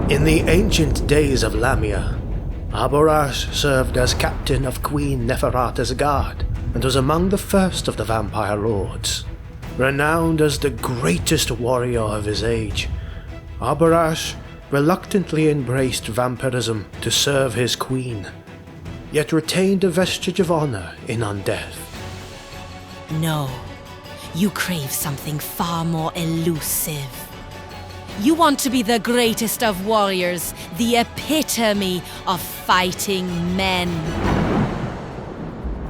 In the ancient days of Lamia, Abhorash served as captain of Queen Neferata's guard and was among the first of the vampire lords. Renowned as the greatest warrior of his age, Abhorash reluctantly embraced vampirism to serve his queen, yet retained a vestige of honor in undeath. No, you crave something far more elusive. You want to be the greatest of warriors, the epitome of fighting men.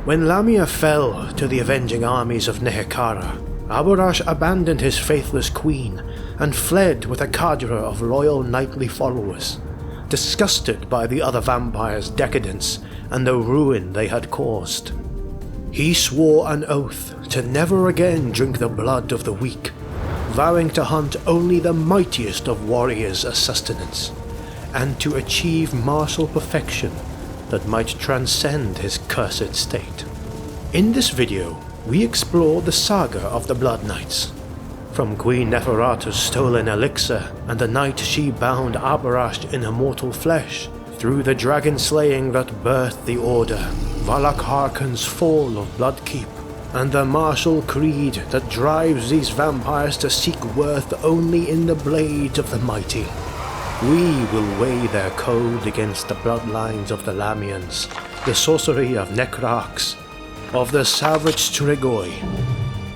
When Lamia fell to the avenging armies of Necrarchs, Abhorash abandoned his faithless queen and fled with a cadre of loyal knightly followers, disgusted by the other vampires' decadence and the ruin they had caused. He swore an oath to never again drink the blood of the weak, vowing to hunt only the mightiest of warriors as sustenance, and to achieve martial perfection that might transcend his cursed state. In this video, we explore the saga of the Blood Knights, from Queen Neferata's stolen elixir and the night she bound Abhorash in immortal flesh, through the dragon slaying that birthed the Order, Walach Harkon's fall of Bloodkeep, and the martial creed that drives these vampires to seek worth only in the blades of the mighty. We will weigh their code against the bloodlines of the Lahmians, the sorcery of Necrarchs, of the savage Strigoi,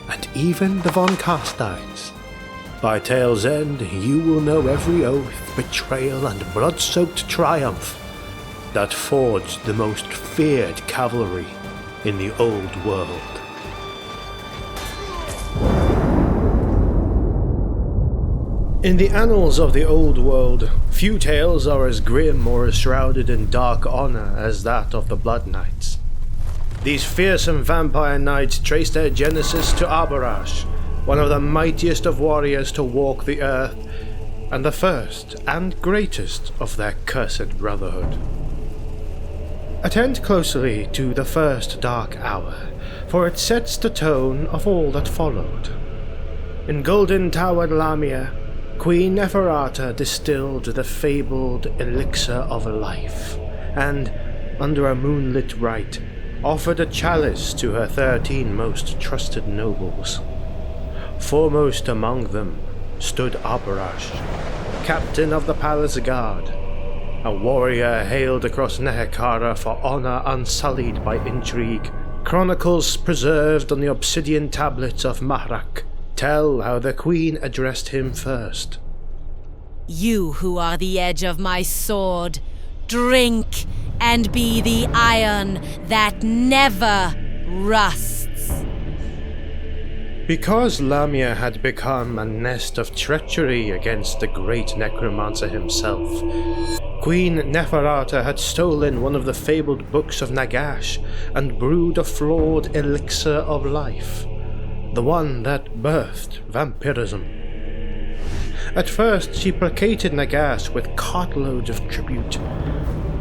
and even the von Carsteins. By tale's end, you will know every oath, betrayal, and blood-soaked triumph that forged the most feared cavalry in the old world. In the annals of the old world, few tales are as grim or as shrouded in dark honor as that of the Blood Knights. These fearsome vampire knights trace their genesis to Abhorash, one of the mightiest of warriors to walk the earth, and the first and greatest of their cursed brotherhood. Attend closely to the first dark hour, for it sets the tone of all that followed. In golden-towered Lamia, Queen Neferata distilled the fabled Elixir of Life, and, under a moonlit rite, offered a chalice to her 13 most trusted nobles. Foremost among them stood Abhorash, captain of the palace guard, a warrior hailed across Necrarchs for honor unsullied by intrigue. Chronicles preserved on the obsidian tablets of Mahrak tell how the queen addressed him first. You who are the edge of my sword, drink and be the iron that never rusts. Because Lamia had become a nest of treachery against the great necromancer himself, Queen Neferata had stolen one of the fabled books of Nagash and brewed a flawed elixir of life, the one that birthed vampirism. At first she placated Nagash with cartloads of tribute,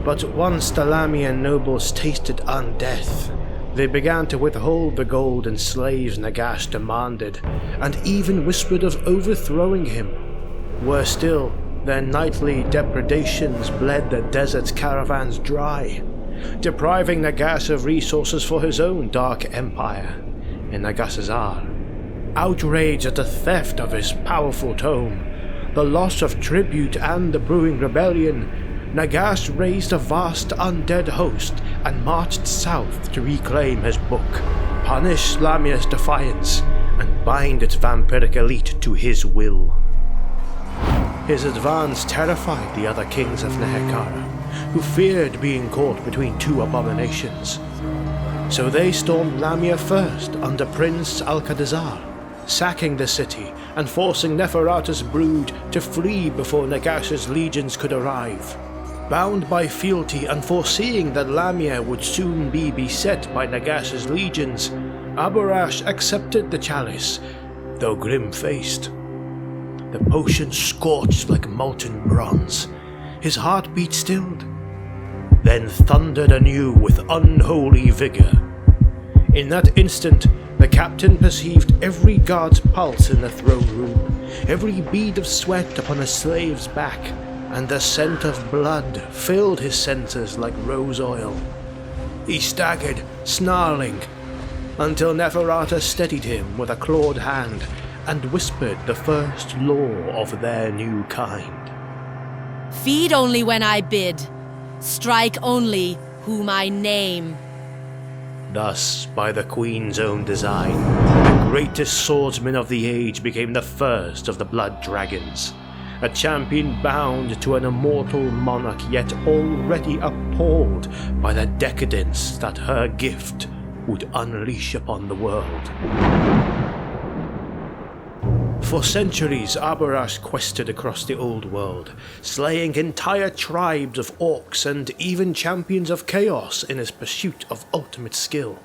but once the Lahmian nobles tasted undeath, they began to withhold the gold and slaves Nagash demanded, and even whispered of overthrowing him. Worse still, their nightly depredations bled the desert's caravans dry, depriving Nagash of resources for his own dark empire in Nagasazar. Outraged at the theft of his powerful tome, the loss of tribute and the brewing rebellion, Nagash raised a vast undead host and marched south to reclaim his book, punish Lamia's defiance, and bind its vampiric elite to his will. His advance terrified the other kings of Necrarchs, who feared being caught between two abominations. So they stormed Lamia first under Prince Alcadazar, sacking the city and forcing Neferata's brood to flee before Nagash's legions could arrive. Bound by fealty and foreseeing that Lamia would soon be beset by Nagash's legions, Abhorash accepted the chalice, though grim-faced. The potion scorched like molten bronze. His heartbeat stilled, then thundered anew with unholy vigor. In that instant, the captain perceived every guard's pulse in the throne room, every bead of sweat upon a slave's back, and the scent of blood filled his senses like rose oil. He staggered, snarling, until Neferata steadied him with a clawed hand and whispered the first law of their new kind. Feed only when I bid. Strike only whom I name. Thus, by the Queen's own design, the greatest swordsman of the age became the first of the Blood Dragons, a champion bound to an immortal monarch yet already appalled by the decadence that her gift would unleash upon the world. For centuries, Abhorash quested across the old world, slaying entire tribes of orcs and even champions of chaos in his pursuit of ultimate skill.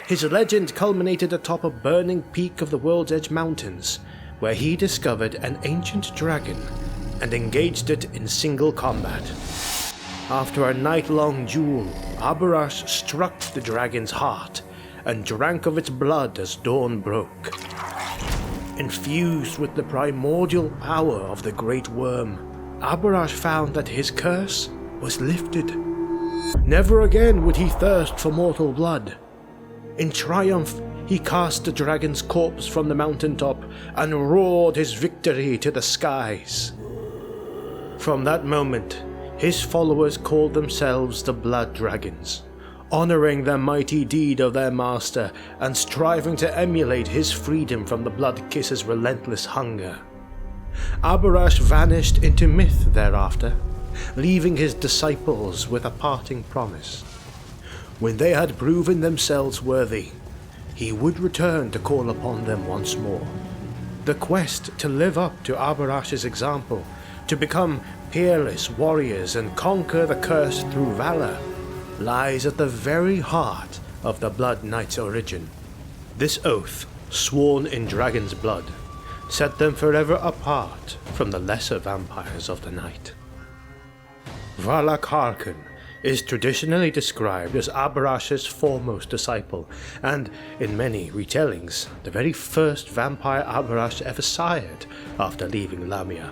His legend culminated atop a burning peak of the World's Edge Mountains, where he discovered an ancient dragon and engaged it in single combat. After a night-long duel, Abhorash struck the dragon's heart and drank of its blood as dawn broke. Infused with the primordial power of the Great Worm, Abhorash found that his curse was lifted. Never again would he thirst for mortal blood. In triumph, he cast the dragon's corpse from the mountaintop and roared his victory to the skies. From that moment, his followers called themselves the Blood Dragons, honoring the mighty deed of their master and striving to emulate his freedom from the Blood Kisser's relentless hunger. Abhorash vanished into myth thereafter, leaving his disciples with a parting promise. When they had proven themselves worthy, he would return to call upon them once more. The quest to live up to Abhorash's example, to become peerless warriors and conquer the curse through valor, lies at the very heart of the Blood Knight's origin. This oath, sworn in dragon's blood, set them forever apart from the lesser vampires of the night. Walach Harkon is traditionally described as Abhorash's foremost disciple, and, in many retellings, the very first vampire Abhorash ever sired after leaving Lahmia.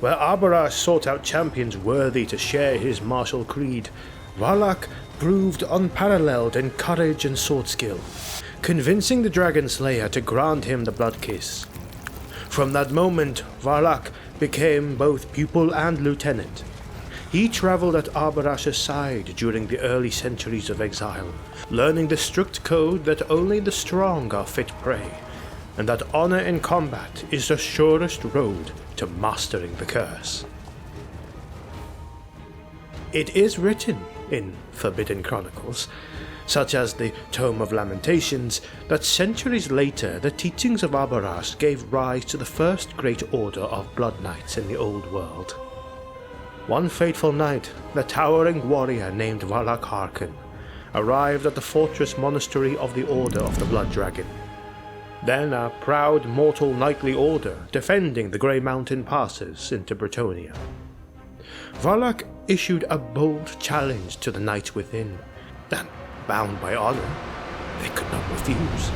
Where Abhorash sought out champions worthy to share his martial creed, Walach proved unparalleled in courage and sword skill, convincing the Dragon Slayer to grant him the Blood Kiss. From that moment, Walach became both pupil and lieutenant. He travelled at Abhorash's side during the early centuries of exile, learning the strict code that only the strong are fit prey, and that honor in combat is the surest road to mastering the curse. It is written in Forbidden Chronicles, such as the Tome of Lamentations, that centuries later the teachings of Abhorash gave rise to the first great order of Blood Knights in the Old World. One fateful night, the towering warrior named Walach Harkon arrived at the fortress monastery of the Order of the Blood Dragon, then a proud mortal knightly order defending the Grey Mountain passes into Bretonnia. Walach issued a bold challenge to the knights within, and, bound by honor, they could not refuse.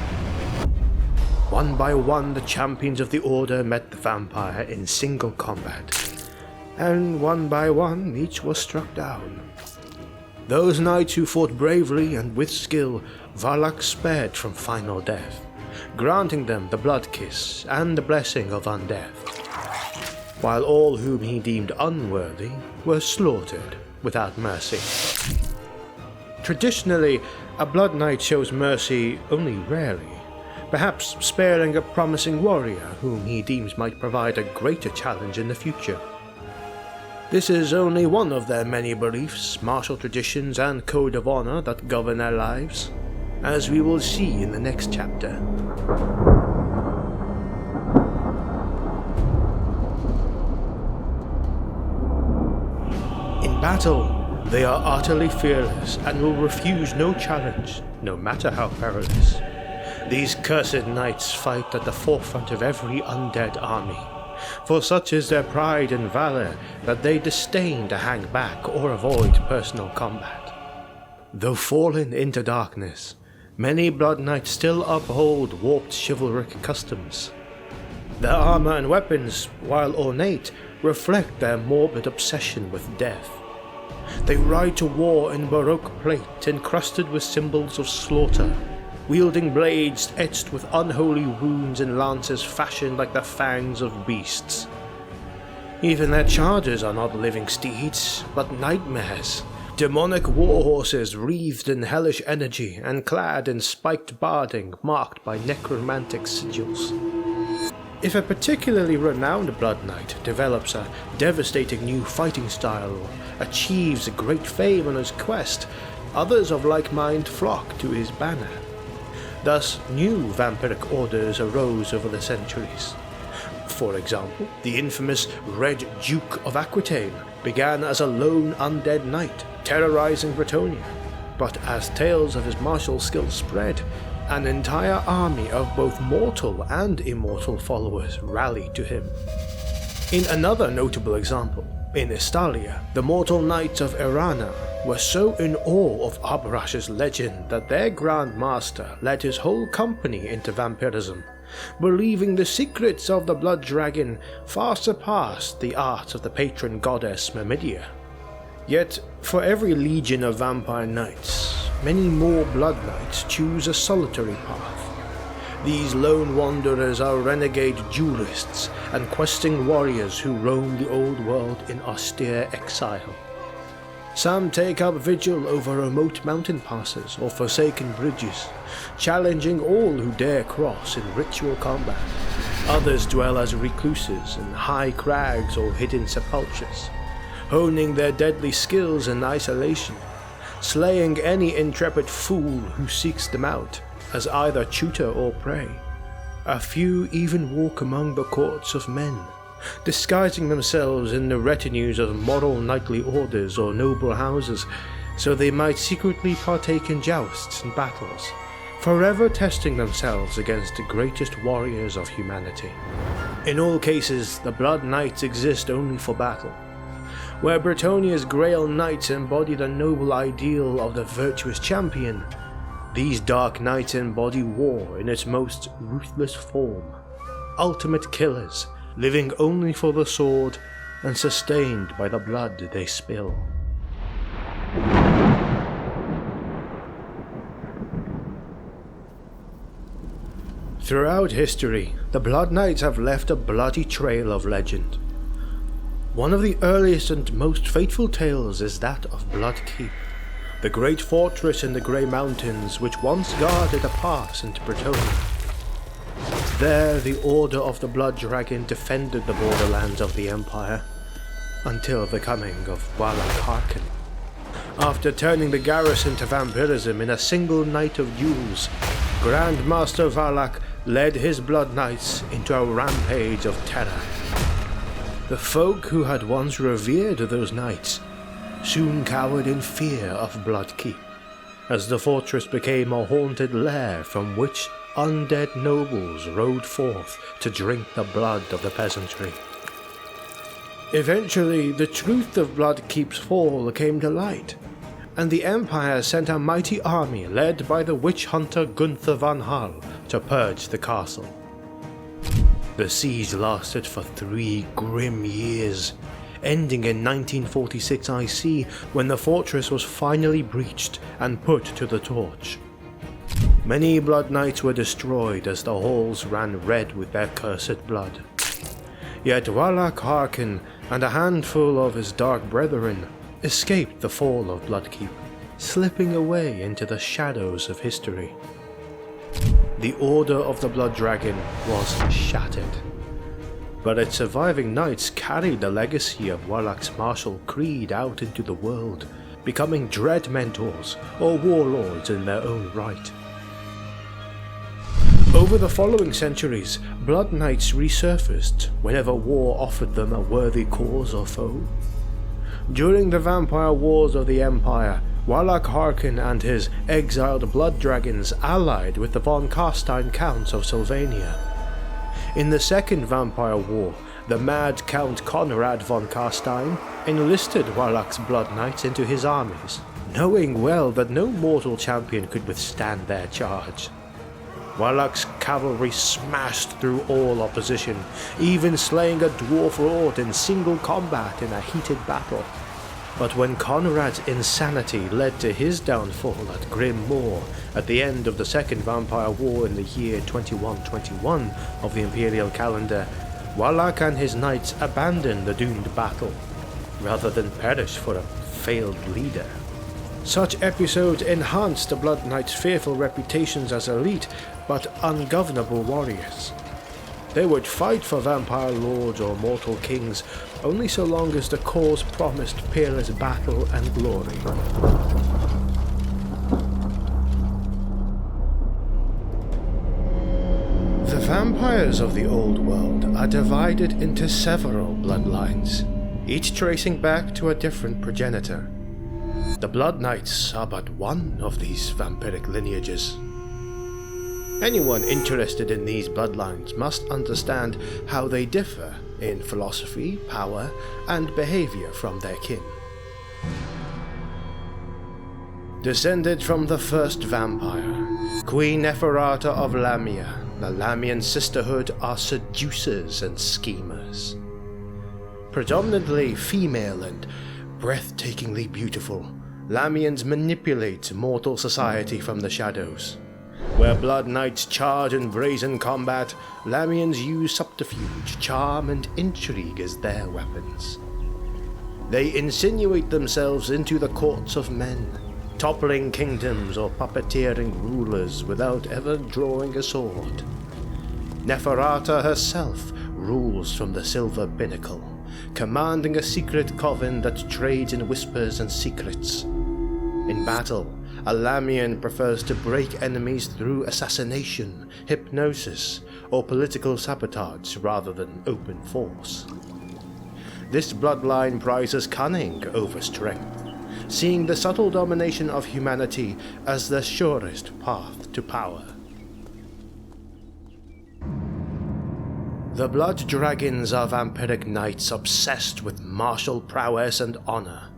One by one, the champions of the Order met the vampire in single combat, and one by one, each was struck down. Those knights who fought bravely and with skill, Walach spared from final death, granting them the Blood Kiss and the blessing of undeath, while all whom he deemed unworthy were slaughtered without mercy. Traditionally, a Blood Knight shows mercy only rarely, perhaps sparing a promising warrior whom he deems might provide a greater challenge in the future. This is only one of their many beliefs, martial traditions, and code of honor that govern their lives, as we will see in the next chapter. In battle, they are utterly fearless and will refuse no challenge, no matter how perilous. These cursed knights fight at the forefront of every undead army, for such is their pride and valor that they disdain to hang back or avoid personal combat. Though fallen into darkness, many Blood Knights still uphold warped chivalric customs. Their armor and weapons, while ornate, reflect their morbid obsession with death. They ride to war in Baroque plate encrusted with symbols of slaughter, wielding blades etched with unholy runes and lances fashioned like the fangs of beasts. Even their chargers are not living steeds, but nightmares, demonic warhorses wreathed in hellish energy and clad in spiked barding marked by necromantic sigils. If a particularly renowned Blood Knight develops a devastating new fighting style or achieves great fame on his quest, others of like mind flock to his banner. Thus, new vampiric orders arose over the centuries. For example, the infamous Red Duke of Aquitaine began as a lone undead knight, terrorizing Bretonnia, but as tales of his martial skills spread, an entire army of both mortal and immortal followers rallied to him. In another notable example, in Estalia, the mortal knights of Erana were so in awe of Abhorash's legend that their Grand Master led his whole company into vampirism, believing the secrets of the blood dragon far surpassed the art of the patron goddess Myrmidia. Yet, for every legion of vampire knights, many more blood knights choose a solitary path. These lone wanderers are renegade duelists and questing warriors who roam the old world in austere exile. Some take up vigil over remote mountain passes or forsaken bridges, challenging all who dare cross in ritual combat. Others dwell as recluses in high crags or hidden sepulchres, honing their deadly skills in isolation, slaying any intrepid fool who seeks them out as either tutor or prey. A few even walk among the courts of men, disguising themselves in the retinues of moral knightly orders or noble houses, so they might secretly partake in jousts and battles, forever testing themselves against the greatest warriors of humanity. In all cases, the Blood Knights exist only for battle. Where Bretonia's Grail Knights embody the noble ideal of the virtuous champion, these Dark Knights embody war in its most ruthless form. Ultimate killers, living only for the sword and sustained by the blood they spill. Throughout history, the Blood Knights have left a bloody trail of legend. One of the earliest and most fateful tales is that of Blood Keep, the great fortress in the Grey Mountains which once guarded a pass into Bretonnia. There, the Order of the Blood Dragon defended the borderlands of the Empire, until the coming of Walach Harkon. After turning the garrison to vampirism in a single night of duels, Grand Master Walach led his Blood Knights into a rampage of terror. The folk who had once revered those knights soon cowered in fear of Blood Keep, as the fortress became a haunted lair from which undead nobles rode forth to drink the blood of the peasantry. Eventually, the truth of Blood Keep's fall came to light, and the Empire sent a mighty army led by the witch hunter Gunther van Hal to purge the castle. The siege lasted for 3 grim years, ending in 1946 IC when the fortress was finally breached and put to the torch. Many Blood Knights were destroyed as the halls ran red with their cursed blood. Yet Walach Harkon and a handful of his dark brethren escaped the fall of Blood Keep, slipping away into the shadows of history. The Order of the Blood Dragon was shattered, but its surviving knights carried the legacy of Walach's martial creed out into the world, becoming dread mentors or warlords in their own right. Over the following centuries, Blood Knights resurfaced whenever war offered them a worthy cause or foe. During the Vampire Wars of the Empire, Walach Harkon and his exiled blood dragons allied with the von Carstein Counts of Sylvania. In the Second Vampire War, the mad Count Conrad von Carstein enlisted Walach's blood knights into his armies, knowing well that no mortal champion could withstand their charge. Walach's cavalry smashed through all opposition, even slaying a dwarf lord in single combat in a heated battle. But when Conrad's insanity led to his downfall at Grim Moor at the end of the Second Vampire War in the year 2121 of the Imperial calendar, Walach and his knights abandoned the doomed battle, rather than perish for a failed leader. Such episodes enhanced the Blood Knights' fearful reputations as elite but ungovernable warriors. They would fight for vampire lords or mortal kings only so long as the cause promised peerless battle and glory. The vampires of the old world are divided into several bloodlines, each tracing back to a different progenitor. The Blood Knights are but one of these vampiric lineages. Anyone interested in these bloodlines must understand how they differ in philosophy, power, and behavior from their kin. Descended from the first vampire, Queen Neferata of Lahmia, the Lahmian sisterhood are seducers and schemers. Predominantly female and breathtakingly beautiful, Lahmians manipulate mortal society from the shadows. Where Blood Knights charge in brazen combat, Lahmians use subterfuge, charm, and intrigue as their weapons. They insinuate themselves into the courts of men, toppling kingdoms or puppeteering rulers without ever drawing a sword. Neferata herself rules from the Silver Pinnacle, commanding a secret coven that trades in whispers and secrets. In battle, a Lahmian prefers to break enemies through assassination, hypnosis, or political sabotage rather than open force. This bloodline prizes cunning over strength, seeing the subtle domination of humanity as the surest path to power. The Blood Dragons are vampiric knights obsessed with martial prowess and honor.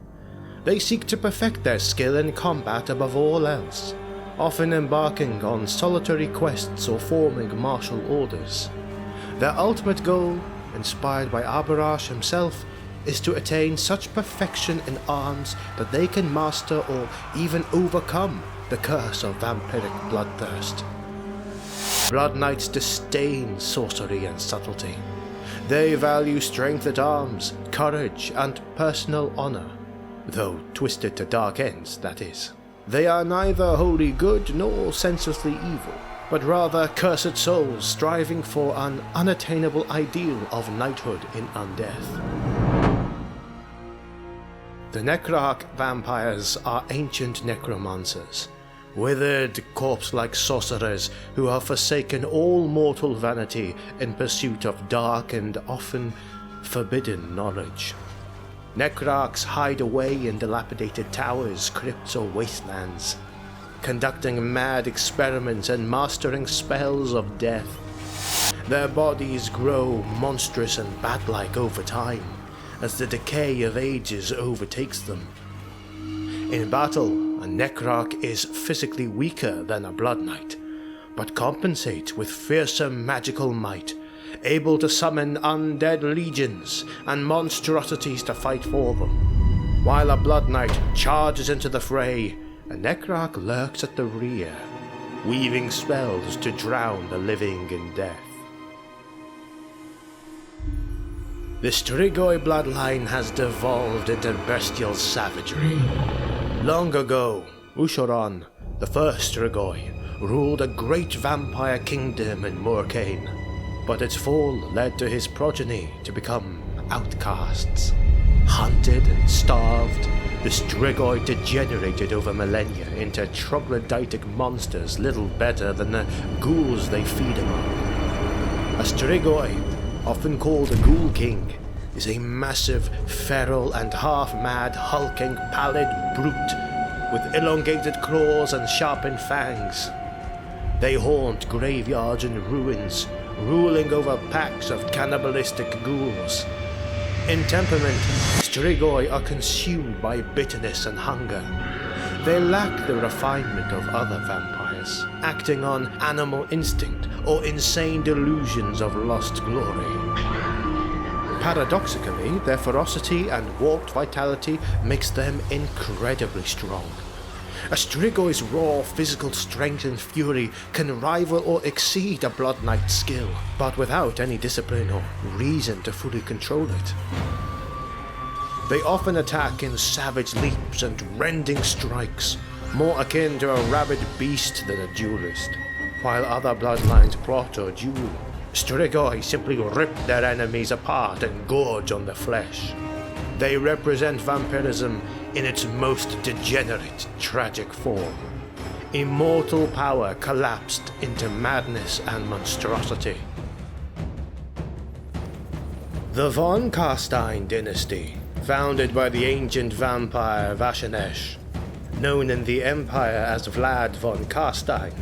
They seek to perfect their skill in combat above all else, often embarking on solitary quests or forming martial orders. Their ultimate goal, inspired by Abhorash himself, is to attain such perfection in arms that they can master or even overcome the curse of vampiric bloodthirst. Blood Knights disdain sorcery and subtlety. They value strength at arms, courage, and personal honor. Though twisted to dark ends, that is. They are neither wholly good nor senselessly evil, but rather cursed souls striving for an unattainable ideal of knighthood in undeath. The Necrarch vampires are ancient necromancers, withered corpse-like sorcerers who have forsaken all mortal vanity in pursuit of dark and often forbidden knowledge. Necrarchs hide away in dilapidated towers, crypts, or wastelands, conducting mad experiments and mastering spells of death. Their bodies grow monstrous and bat-like over time, as the decay of ages overtakes them. In battle, a Necrarch is physically weaker than a Blood Knight, but compensates with fearsome magical might, able to summon undead legions and monstrosities to fight for them. While a Blood Knight charges into the fray, a Necrarch lurks at the rear, weaving spells to drown the living in death. The Strigoi bloodline has devolved into bestial savagery. Long ago, Ushoran, the first Strigoi, ruled a great vampire kingdom in Morcaine. But its fall led to his progeny to become outcasts. Hunted and starved, the Strigoi degenerated over millennia into troglodytic monsters little better than the ghouls they feed among. A Strigoi, often called a Ghoul King, is a massive, feral and half-mad, hulking, pallid brute with elongated claws and sharpened fangs. They haunt graveyards and ruins, ruling over packs of cannibalistic ghouls. In temperament, Strigoi are consumed by bitterness and hunger. They lack the refinement of other vampires, acting on animal instinct or insane delusions of lost glory. Paradoxically, their ferocity and warped vitality makes them incredibly strong. A Strigoi's raw physical strength and fury can rival or exceed a Blood Knight's skill, but without any discipline or reason to fully control it. They often attack in savage leaps and rending strikes, more akin to a rabid beast than a duelist. While other bloodlines plot or duel, Strigoi simply rip their enemies apart and gorge on the flesh. They represent vampirism in its most degenerate, tragic form. Immortal power collapsed into madness and monstrosity. The von Carstein dynasty, founded by the ancient vampire Vashanesh, known in the Empire as Vlad von Carstein,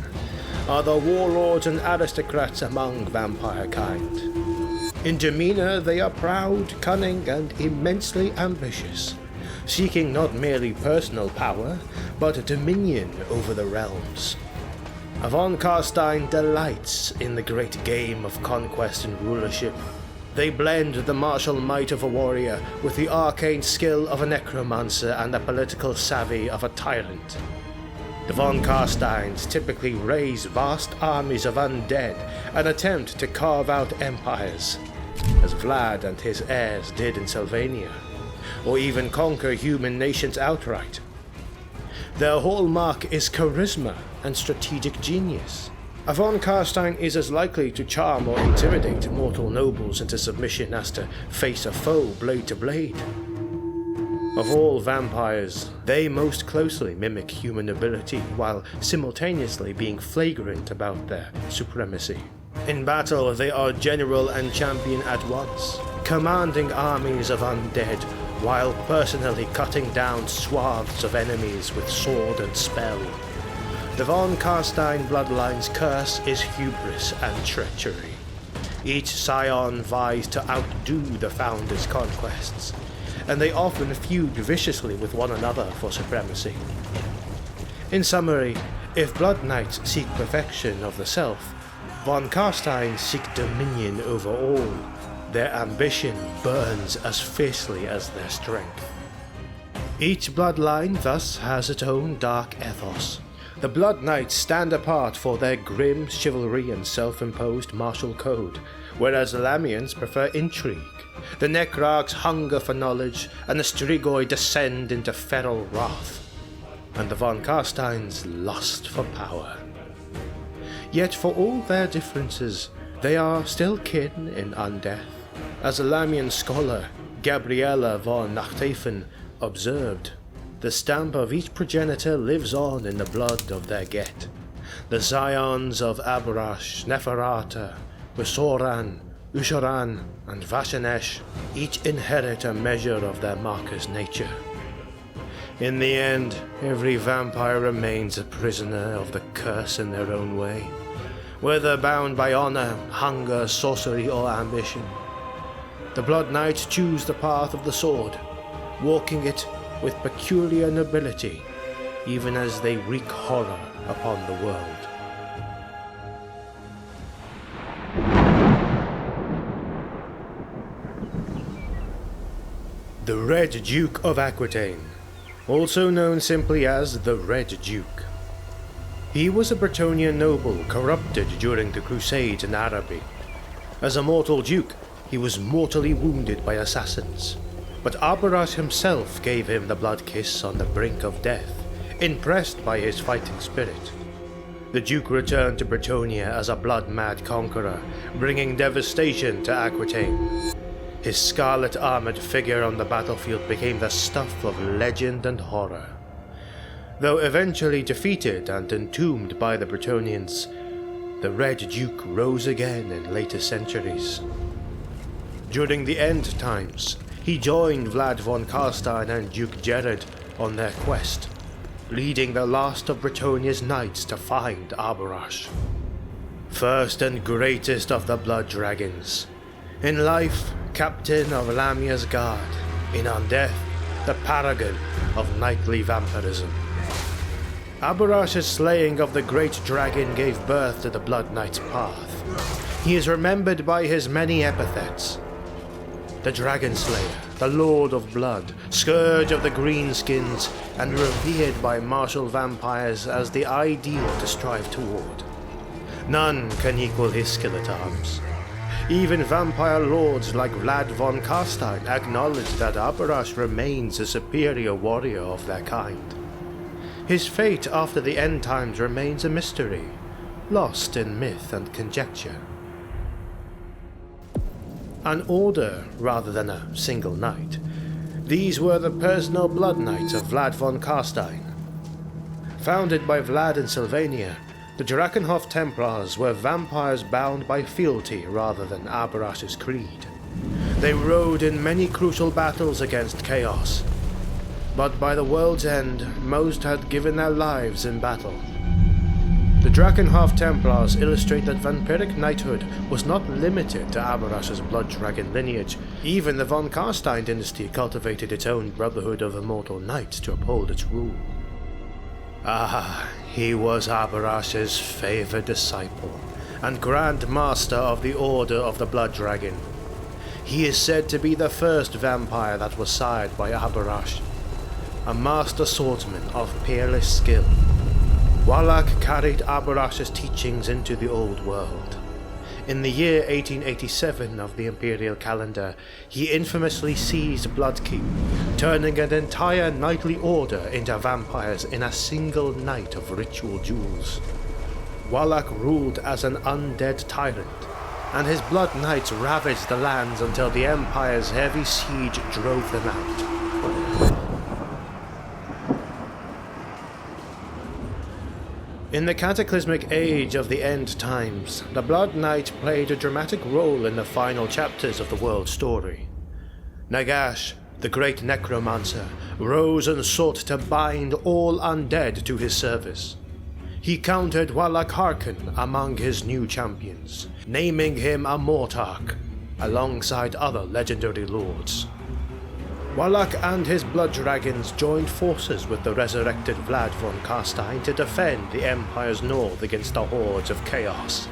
are the warlords and aristocrats among vampire kind. In demeanor, they are proud, cunning, and immensely ambitious, seeking not merely personal power, but dominion over the realms. Von Carstein delights in the great game of conquest and rulership. They blend the martial might of a warrior with the arcane skill of a necromancer and the political savvy of a tyrant. The von Carsteins typically raise vast armies of undead and attempt to carve out empires, as Vlad and his heirs did in Sylvania, or even conquer human nations outright. Their hallmark is charisma and strategic genius. A von Carstein is as likely to charm or intimidate mortal nobles into submission as to face a foe blade to blade. Of all vampires, they most closely mimic human ability while simultaneously being flagrant about their supremacy. In battle, they are general and champion at once, commanding armies of undead while personally cutting down swaths of enemies with sword and spell. The von Carstein bloodline's curse is hubris and treachery. Each scion vies to outdo the founder's conquests, and they often feud viciously with one another for supremacy. In summary, if Blood Knights seek perfection of the self, von Carstein seek dominion over all. Their ambition burns as fiercely as their strength. Each bloodline thus has its own dark ethos. The Blood Knights stand apart for their grim chivalry and self-imposed martial code, whereas the Lahmians prefer intrigue. The Necrarchs hunger for knowledge, and the Strigoi descend into feral wrath, and the von Carsteins lust for power. Yet for all their differences, they are still kin in undeath. As a Lahmian scholar, Gabriela von Nachthafen, observed, the stamp of each progenitor lives on in the blood of their get. The scions of Abhorash, Neferata, Besoran, Ushoran, and Vashanesh each inherit a measure of their marker's nature. In the end, every vampire remains a prisoner of the curse in their own way, whether bound by honor, hunger, sorcery, or ambition. The Blood Knights choose the path of the sword, walking it with peculiar nobility, even as they wreak horror upon the world. The Red Duke of Aquitaine, also known simply as the Red Duke. He was a Bretonnian noble corrupted during the Crusades in Araby. As a mortal duke, he was mortally wounded by assassins, but Abhorash himself gave him the blood kiss on the brink of death, impressed by his fighting spirit. The Duke returned to Bretonnia as a blood-mad conqueror, bringing devastation to Aquitaine. His scarlet-armored figure on the battlefield became the stuff of legend and horror. Though eventually defeated and entombed by the Bretonnians, the Red Duke rose again in later centuries. During the End Times, he joined Vlad von Carstein and Duke Gerard on their quest, leading the last of Bretonnia's knights to find Abhorash. First and greatest of the Blood Dragons. In life, captain of Lamia's guard. In undeath, the paragon of knightly vampirism. Abhorash's slaying of the great dragon gave birth to the Blood Knight's path. He is remembered by his many epithets. The Dragon Slayer, the Lord of Blood, Scourge of the Greenskins, and revered by martial vampires as the ideal to strive toward. None can equal his skill at arms. Even vampire lords like Vlad von Carstein acknowledge that Abhorash remains a superior warrior of their kind. His fate after the end times remains a mystery, lost in myth and conjecture. An order rather than a single knight, these were the personal blood knights of Vlad von Carstein. Founded by Vlad in Sylvania, the Drakenhof Templars were vampires bound by fealty rather than Abhorash's creed. They rode in many crucial battles against chaos, but by the world's end, most had given their lives in battle. The Drakenhof Templars illustrate that vampiric knighthood was not limited to Abhorash's blood dragon lineage. Even the von Carstein dynasty cultivated its own brotherhood of immortal knights to uphold its rule. He was Abhorash's favoured disciple, and Grand Master of the Order of the Blood Dragon. He is said to be the first vampire that was sired by Abhorash, a master swordsman of peerless skill. Walach carried Abhorash's teachings into the Old World. In the year 1887 of the Imperial calendar, he infamously seized Bloodkeep, turning an entire knightly order into vampires in a single night of ritual duels. Walach ruled as an undead tyrant, and his blood knights ravaged the lands until the Empire's heavy siege drove them out. In the cataclysmic age of the end times, the Blood Knight played a dramatic role in the final chapters of the world story. Nagash, the great necromancer, rose and sought to bind all undead to his service. He counted Walach Harkon among his new champions, naming him a Mortarch, alongside other legendary lords. Walach and his blood dragons joined forces with the resurrected Vlad von Carstein to defend the Empire's north against the hordes of chaos.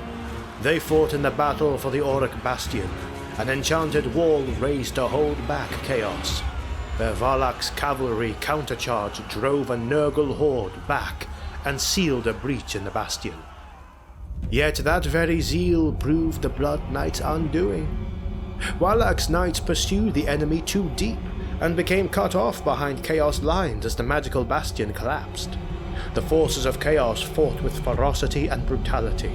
They fought in the battle for the Auric Bastion, an enchanted wall raised to hold back chaos, where Walach's cavalry countercharge drove a Nurgle horde back and sealed a breach in the bastion. Yet that very zeal proved the Blood Knight's undoing. Walach's knights pursued the enemy too deep, and became cut off behind Chaos lines as the magical bastion collapsed. The forces of Chaos fought with ferocity and brutality,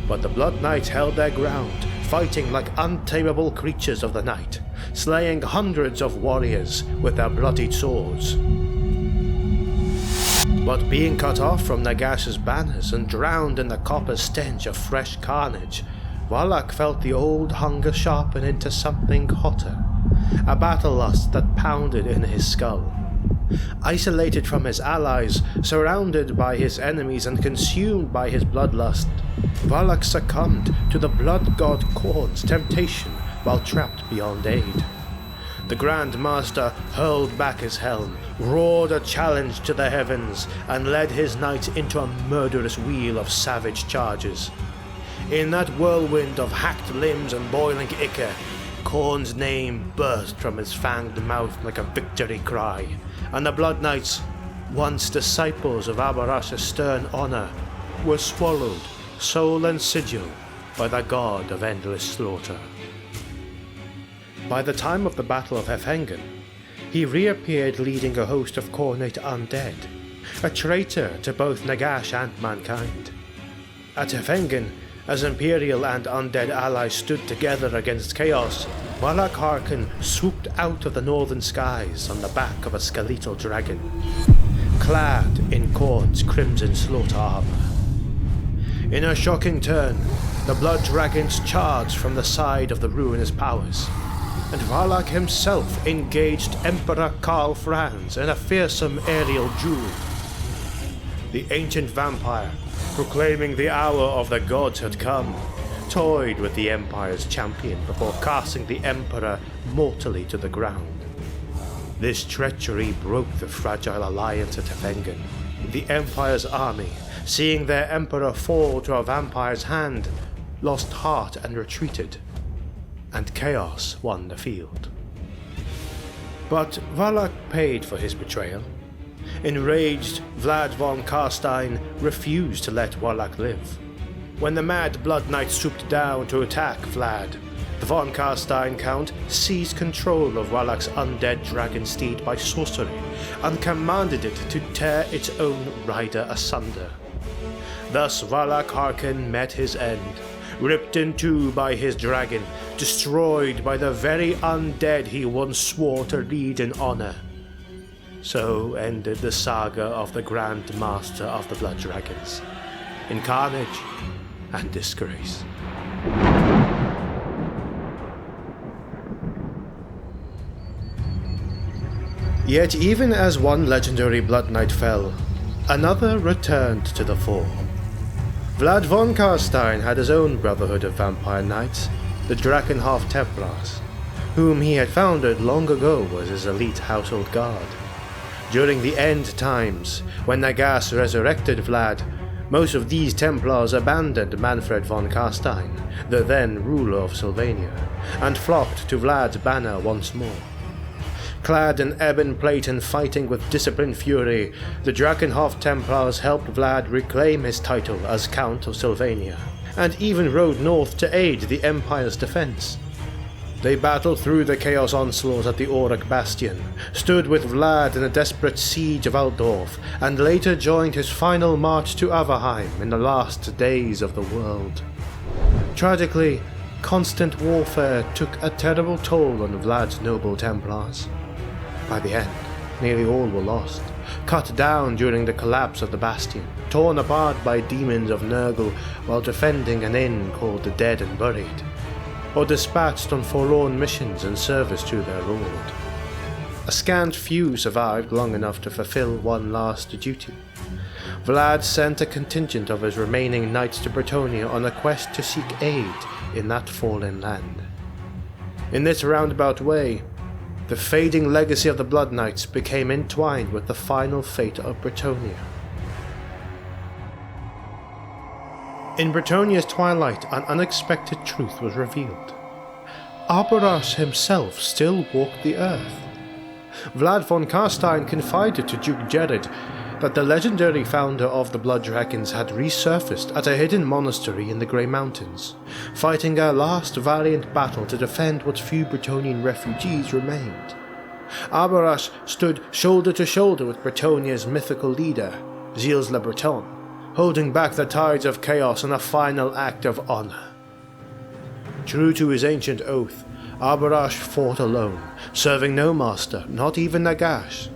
but the Blood Knights held their ground, fighting like untamable creatures of the night, slaying hundreds of warriors with their bloodied swords. But being cut off from Nagash's banners and drowned in the copper stench of fresh carnage, Walach felt the old hunger sharpen into something hotter, a battle lust that pounded in his skull. Isolated from his allies, surrounded by his enemies and consumed by his bloodlust, Walach succumbed to the blood god Khorne's temptation while trapped beyond aid. The Grand Master hurled back his helm, roared a challenge to the heavens, and led his knights into a murderous wheel of savage charges. In that whirlwind of hacked limbs and boiling ichor, Khorne's name burst from his fanged mouth like a victory cry, and the Blood Knights, once disciples of Abhorash's stern honor, were swallowed, soul and sigil, by the god of endless slaughter. By the time of the Battle of Hefengen, he reappeared leading a host of Khornate undead, a traitor to both Nagash and mankind. At Hefengen, as Imperial and undead allies stood together against chaos, Walach Harkon swooped out of the northern skies on the back of a skeletal dragon, clad in Khorne's crimson slaughter armor. In a shocking turn, the blood dragons charged from the side of the ruinous powers, and Walach himself engaged Emperor Karl Franz in a fearsome aerial duel. The ancient vampire, proclaiming the hour of the gods had come, toyed with the Empire's champion before casting the Emperor mortally to the ground. This treachery broke the fragile alliance at Hefengen, the Empire's army, seeing their emperor fall to a vampire's hand, lost heart and retreated, and chaos won the field. But Walach paid for his betrayal. Enraged, Vlad von Carstein refused to let Walach live. When the mad Blood Knight swooped down to attack Vlad, the von Carstein Count seized control of Wallach's undead dragon steed by sorcery and commanded it to tear its own rider asunder. Thus Walach Harkon met his end, ripped in two by his dragon, destroyed by the very undead he once swore to lead in honor. So ended the saga of the Grand Master of the Blood Dragons, in carnage and disgrace. Yet even as one legendary Blood Knight fell, another returned to the fore. Vlad von Carstein had his own brotherhood of vampire knights, the Drakenhof Templars, whom he had founded long ago as his elite household guard. During the end times, when Nagash resurrected Vlad, most of these Templars abandoned Manfred von Carstein, the then ruler of Sylvania, and flocked to Vlad's banner once more. Clad in ebon plate and fighting with disciplined fury, the Drakenhof Templars helped Vlad reclaim his title as Count of Sylvania, and even rode north to aid the Empire's defense. They battled through the Chaos onslaught at the Auric Bastion, stood with Vlad in a desperate siege of Altdorf, and later joined his final march to Averheim in the last days of the world. Tragically, constant warfare took a terrible toll on Vlad's noble Templars. By the end, nearly all were lost, cut down during the collapse of the Bastion, torn apart by demons of Nurgle while defending an inn called the Dead and Buried, or dispatched on forlorn missions in service to their lord. A scant few survived long enough to fulfill one last duty. Vlad sent a contingent of his remaining knights to Bretonnia on a quest to seek aid in that fallen land. In this roundabout way, the fading legacy of the Blood Knights became entwined with the final fate of Bretonnia. In Bretonnia's twilight, an unexpected truth was revealed. Abhorash himself still walked the earth. Vlad von Carstein confided to Duke Jared that the legendary founder of the Blood Dragons had resurfaced at a hidden monastery in the Grey Mountains, fighting a last valiant battle to defend what few Bretonnian refugees remained. Abhorash stood shoulder to shoulder with Bretonnia's mythical leader, Gilles le Breton, holding back the tides of chaos in a final act of honor. True to his ancient oath, Abhorash fought alone, serving no master, not even Nagash,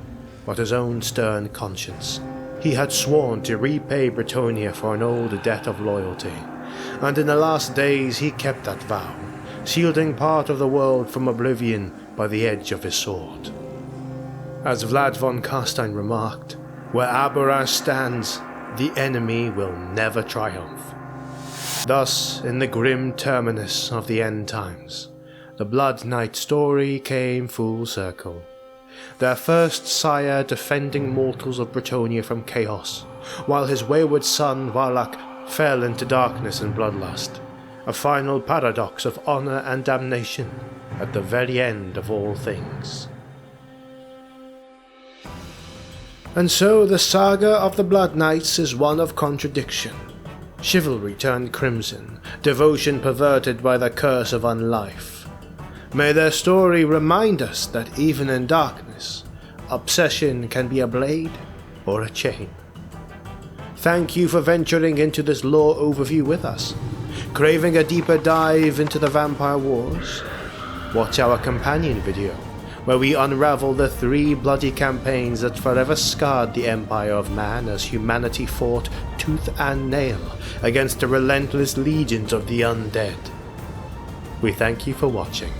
but his own stern conscience. He had sworn to repay Bretonnia for an old debt of loyalty, and in the last days he kept that vow, shielding part of the world from oblivion by the edge of his sword. As Vlad von Carstein remarked, where Abhorash stands, the enemy will never triumph. Thus, in the grim terminus of the end times, the Blood Knight story came full circle. Their first sire defending mortals of Bretonnia from chaos, while his wayward son Walach fell into darkness and bloodlust, a final paradox of honor and damnation at the very end of all things. And so the saga of the Blood Knights is one of contradiction. Chivalry turned crimson, devotion perverted by the curse of unlife. May their story remind us that even in darkness, obsession can be a blade or a chain. Thank you for venturing into this lore overview with us. Craving a deeper dive into the vampire wars? Watch our companion video, where we unravel the 3 bloody campaigns that forever scarred the Empire of Man as humanity fought tooth and nail against the relentless legions of the undead. We thank you for watching.